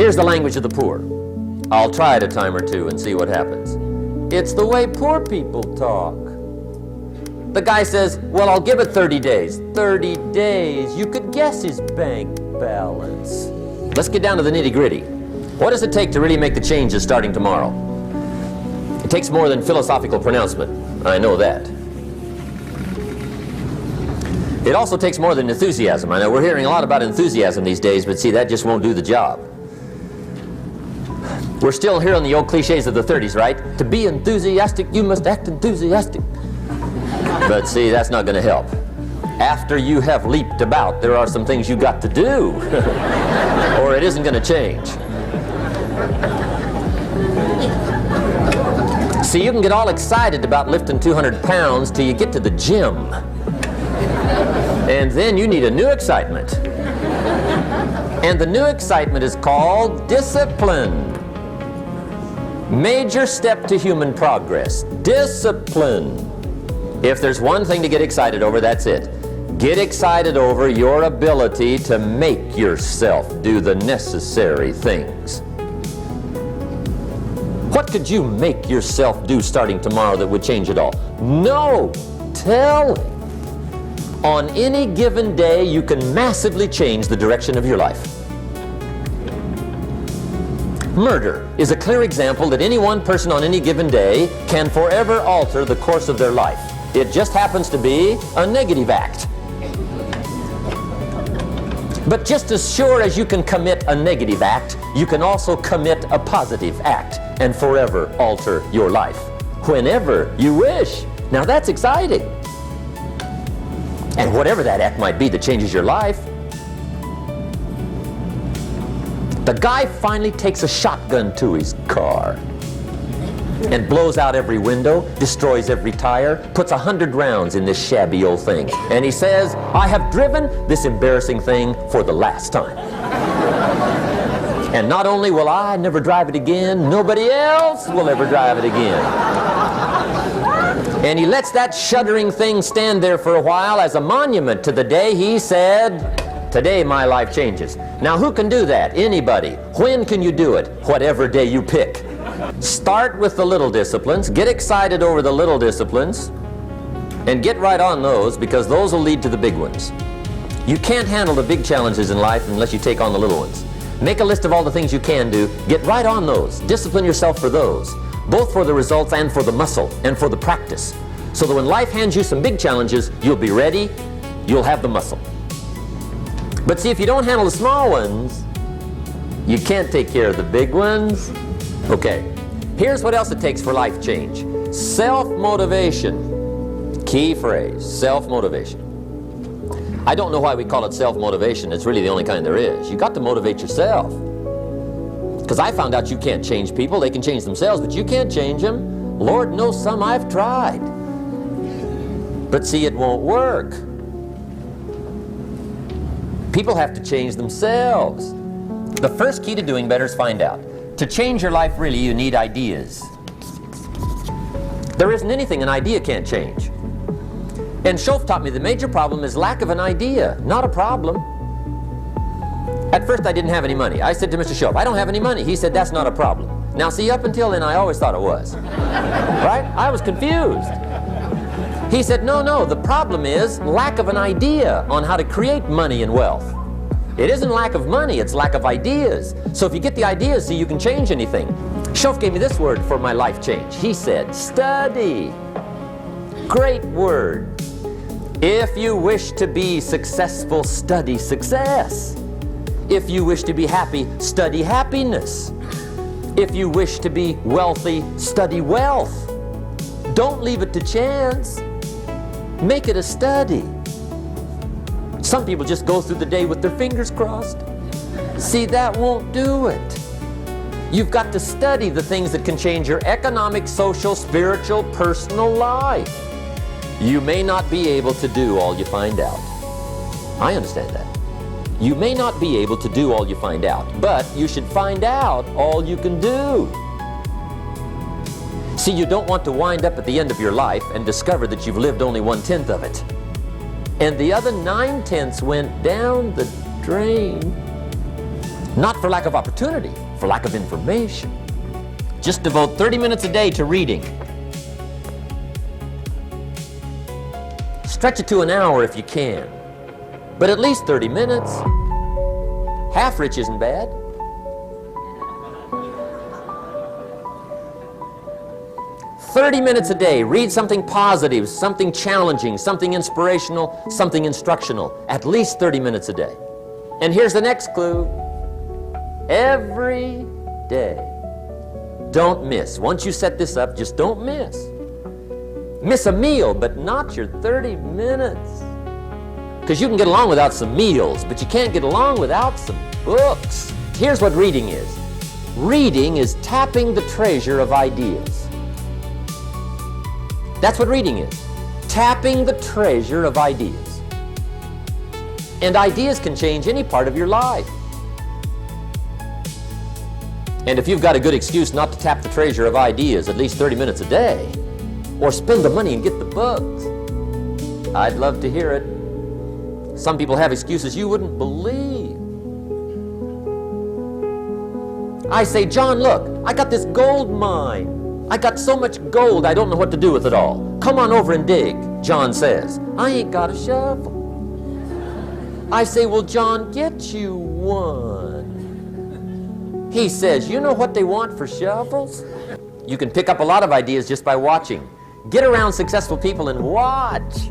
Here's the language of the poor. I'll try it a time or two and see what happens. It's the way poor people talk. The guy says, well, I'll give it 30 days. 30 days. You could guess his bank balance. Let's get down to the nitty-gritty. What does it take to really make the changes starting tomorrow? It takes more than philosophical pronouncement. I know that. It also takes more than enthusiasm. I know we're hearing a lot about enthusiasm these days, but see, that just won't do the job. We're still hearing the old cliches of the 30s, right? To be enthusiastic, you must act enthusiastic. But see, that's not going to help. After you have leaped about, there are some things you got to do, or it isn't going to change. See, you can get all excited about lifting 200 pounds till you get to the gym. And then you need a new excitement. And the new excitement is called discipline. Major step to human progress. Discipline. If there's one thing to get excited over, that's it. Get excited over your ability to make yourself do the necessary things. What could you make yourself do starting tomorrow that would change it all? No telling. On any given day, you can massively change the direction of your life. Murder is a clear example that any one person on any given day can forever alter the course of their life. It just happens to be a negative act. But just as sure as you can commit a negative act, you can also commit a positive act and forever alter your life whenever you wish. Now that's exciting. And whatever that act might be that changes your life. The guy finally takes a shotgun to his car and blows out every window, destroys every tire, puts 100 rounds in this shabby old thing. And he says, I have driven this embarrassing thing for the last time. And not only will I never drive it again, nobody else will ever drive it again. And he lets that shuddering thing stand there for a while as a monument to the day he said, today my life changes. Now who can do that? Anybody. When can you do it? Whatever day you pick. Start with the little disciplines, get excited over the little disciplines, and get right on those, because those will lead to the big ones. You can't handle the big challenges in life unless you take on the little ones. Make a list of all the things you can do, get right on those, discipline yourself for those, both for the results and for the muscle and for the practice, so that when life hands you some big challenges, you'll be ready, you'll have the muscle. But see, if you don't handle the small ones, you can't take care of the big ones. Okay, here's what else it takes for life change. Self-motivation. Key phrase, self-motivation. I don't know why we call it self-motivation. It's really the only kind there is. You got to motivate yourself. Because I found out you can't change people. They can change themselves, but you can't change them. Lord knows some I've tried. But see, it won't work. People have to change themselves. The first key to doing better is find out. To change your life, really, you need ideas. There isn't anything an idea can't change. And Schoaf taught me the major problem is lack of an idea, not a problem. At first I didn't have any money. I said to Mr. Schoaf, I don't have any money. He said, that's not a problem. Now see, up until then I always thought it was. Right? I was confused. He said, no, the problem is lack of an idea on how to create money and wealth. It isn't lack of money, it's lack of ideas. So if you get the ideas, see, you can change anything. Schoaf gave me this word for my life change. He said, study. Great word. If you wish to be successful, study success. If you wish to be happy, study happiness. If you wish to be wealthy, study wealth. Don't leave it to chance. Make it a study. Some people just go through the day with their fingers crossed. See, that won't do it. You've got to study the things that can change your economic, social, spiritual, personal life. You may not be able to do all you find out. I understand that. You may not be able to do all you find out, but you should find out all you can do. See, you don't want to wind up at the end of your life and discover that you've lived only 1/10 of it. And the other 9/10 went down the drain. Not for lack of opportunity, for lack of information. Just devote 30 minutes a day to reading. Stretch it to an hour if you can, but at least 30 minutes. Half rich isn't bad. "30 minutes a day, read something positive, something challenging, something inspirational, something instructional. At least 30 minutes a day." And here's the next clue. Every day. Don't miss. Once you set this up, just don't miss. Miss a meal, but not your 30 minutes. Because you can get along without some meals, but you can't get along without some books. Here's what reading is. Reading is tapping the treasure of ideas. That's what reading is. Tapping the treasure of ideas. And ideas can change any part of your life. And if you've got a good excuse not to tap the treasure of ideas at least 30 minutes a day, or spend the money and get the books, I'd love to hear it. Some people have excuses you wouldn't believe. I say, "John, look, I got this gold mine. I got so much gold, I don't know what to do with it all. Come on over and dig." John says, "I ain't got a shovel." I say, "Well, John, get you one." He says, "You know what they want for shovels?" You can pick up a lot of ideas just by watching. Get around successful people and watch.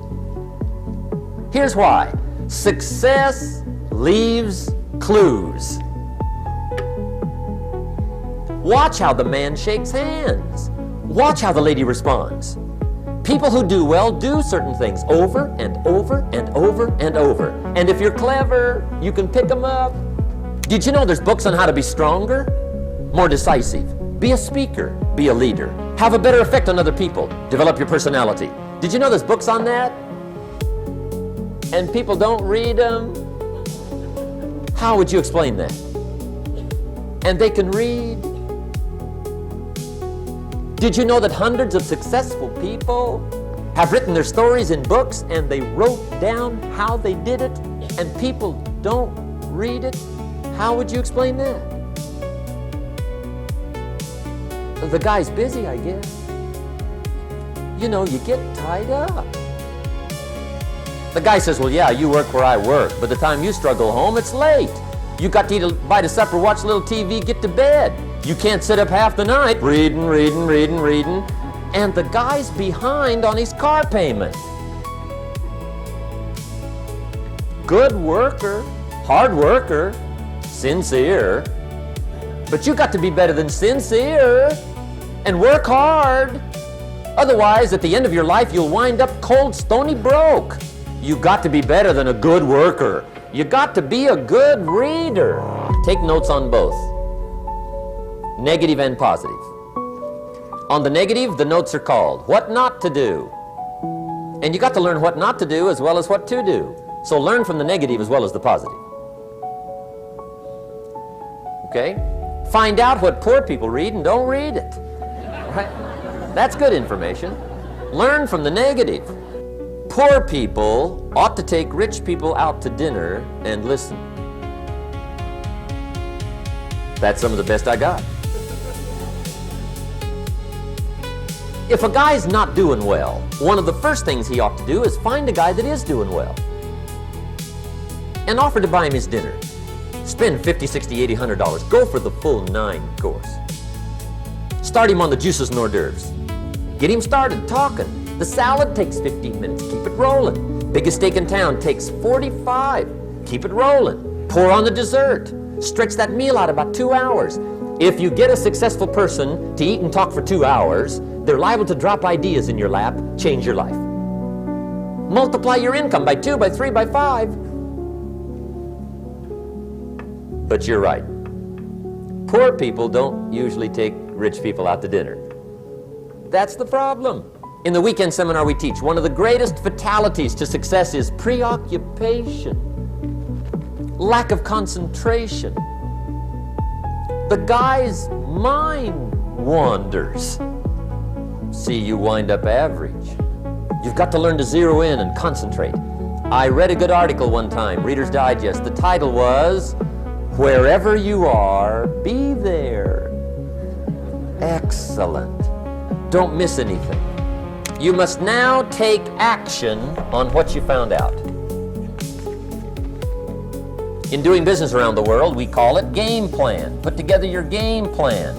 Here's why. Success leaves clues. Watch how the man shakes hands. Watch how the lady responds. People who do well do certain things over and over and over and over. And if you're clever, you can pick them up. Did you know there's books on how to be stronger, more decisive, be a speaker, be a leader, have a better effect on other people, develop your personality? Did you know there's books on that? And people don't read them? How would you explain that? And they can read? Did you know that hundreds of successful people have written their stories in books and they wrote down how they did it and people don't read it? How would you explain that? The guy's busy, I guess. You know, you get tied up. The guy says, "Well, yeah, you work where I work, but the time you struggle home, it's late. You got to eat a bite of supper, watch a little TV, get to bed. You can't sit up half the night reading. And the guy's behind on his car payment." Good worker, hard worker, sincere. But you got to be better than sincere and work hard. Otherwise, at the end of your life, you'll wind up cold, stony broke. You got to be better than a good worker. You got to be a good reader. Take notes on both, negative and positive. On the negative, the notes are called What Not to Do. And you got to learn what not to do as well as what to do. So learn from the negative as well as the positive. Okay? Find out what poor people read and don't read it. Right? That's good information. Learn from the negative. Poor people ought to take rich people out to dinner and listen. That's some of the best I got. If a guy's not doing well, one of the first things he ought to do is find a guy that is doing well and offer to buy him his dinner. Spend $50, $60, $80, $100. Go for the full 9 course. Start him on the juices and hors d'oeuvres. Get him started talking. The salad takes 15 minutes. Keep it rolling. Biggest steak in town takes 45. Keep it rolling. Pour on the dessert. Stretch that meal out about 2 hours. If you get a successful person to eat and talk for 2 hours, they're liable to drop ideas in your lap, change your life. Multiply your income by 2, by 3, by 5. But you're right. Poor people don't usually take rich people out to dinner. That's the problem. In the weekend seminar we teach, one of the greatest fatalities to success is preoccupation, lack of concentration. The guy's mind wanders. See, you wind up average. You've got to learn to zero in and concentrate. I read a good article one time, Reader's Digest. The title was, Wherever you are, be there. Excellent. Don't miss anything. You must now take action on what you found out. In doing business around the world, we call it game plan. Put together your game plan.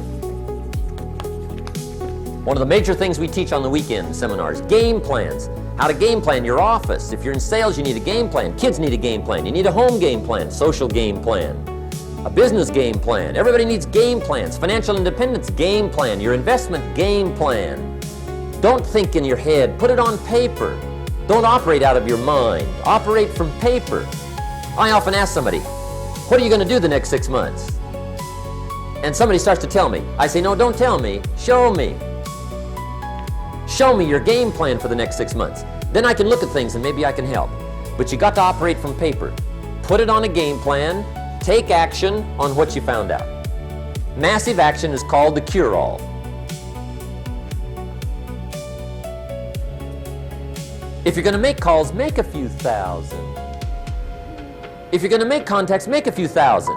One of the major things we teach on the weekend seminars, game plans. How to game plan your office. If you're in sales, you need a game plan. Kids need a game plan. You need a home game plan, social game plan, a business game plan. Everybody needs game plans. Financial independence game plan, your investment game plan. Don't think in your head. Put it on paper. Don't operate out of your mind. Operate from paper. I often ask somebody, what are you going to do the next 6 months? And somebody starts to tell me. I say, no, don't tell me. Show me. Show me your game plan for the next 6 months. Then I can look at things and maybe I can help. But you got to operate from paper. Put it on a game plan. Take action on what you found out. Massive action is called the cure-all. If you're going to make calls, make a few thousand. If you're going to make contacts, make a few thousand.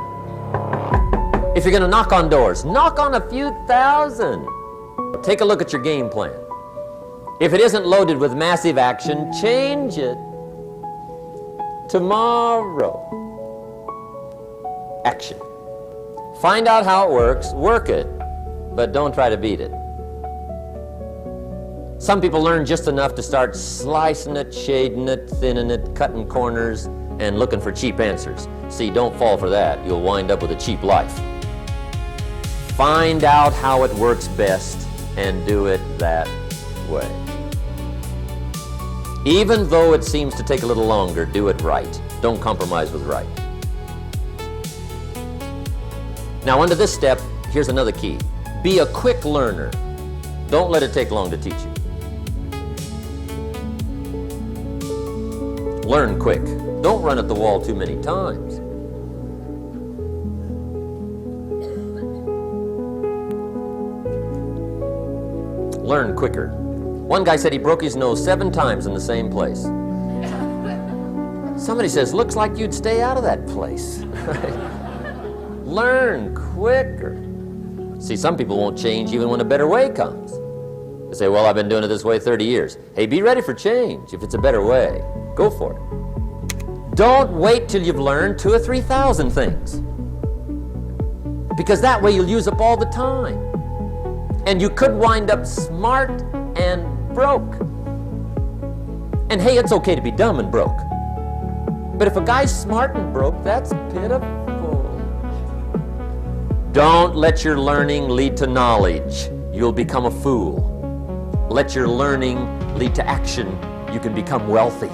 If you're going to knock on doors, knock on a few thousand. Take a look at your game plan. If it isn't loaded with massive action, change it. Tomorrow. Action. Find out how it works, work it, but don't try to beat it. Some people learn just enough to start slicing it, shading it, thinning it, cutting corners, and looking for cheap answers. See, don't fall for that. You'll wind up with a cheap life. Find out how it works best and do it that way. Even though it seems to take a little longer, do it right. Don't compromise with right. Now, under this step, here's another key. Be a quick learner. Don't let it take long to teach you. Learn quick. Don't run at the wall too many times. Learn quicker. One guy said he broke his nose 7 times in the same place. Somebody says, looks like you'd stay out of that place. Learn quicker. See, some people won't change even when a better way comes. They say, well, I've been doing it this way 30 years. Hey, be ready for change. If it's a better way, go for it. Don't wait till you've learned 2,000 or 3,000 things. Because that way you'll use up all the time. And you could wind up smart and broke. And hey, it's okay to be dumb and broke. But if a guy's smart and broke, that's pitiful. Don't let your learning lead to knowledge. You'll become a fool. Let your learning lead to action. You can become wealthy.